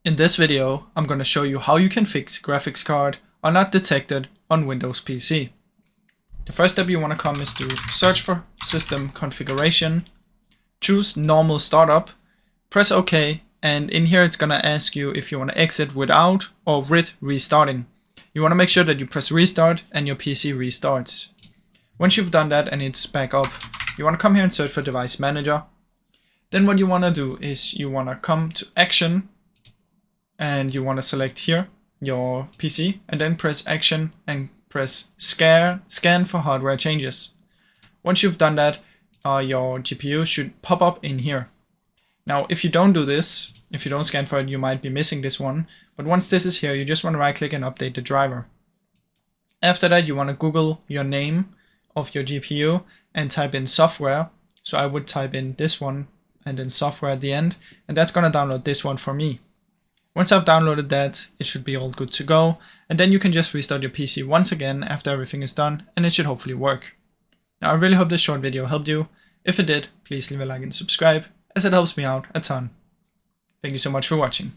In this video, I'm going to show you how you can fix graphics card are not detected on Windows PC. The first step you want to come is to search for System Configuration, choose Normal Startup, press OK, and in here it's going to ask you if you want to exit without or with restarting. You want to make sure that you press Restart and your PC restarts. Once you've done that and it's back up, you want to come here and search for Device Manager. Then what you want to do is you want to come to Action, and you want to select here your PC and then press Action and press Scan for hardware changes. Once you've done that, your GPU should pop up in here. Now, if you don't do this, if you don't scan for it, you might be missing this one. But once this is here, you just want to right click and update the driver. After that, you want to Google your name of your GPU and type in software. So I would type in this one and then software at the end, and that's going to download this one for me. Once I've downloaded that, it should be all good to go, and then you can just restart your PC once again after everything is done, and it should hopefully work. Now I really hope this short video helped you. If it did, please leave a like and subscribe, as it helps me out a ton. Thank you so much for watching.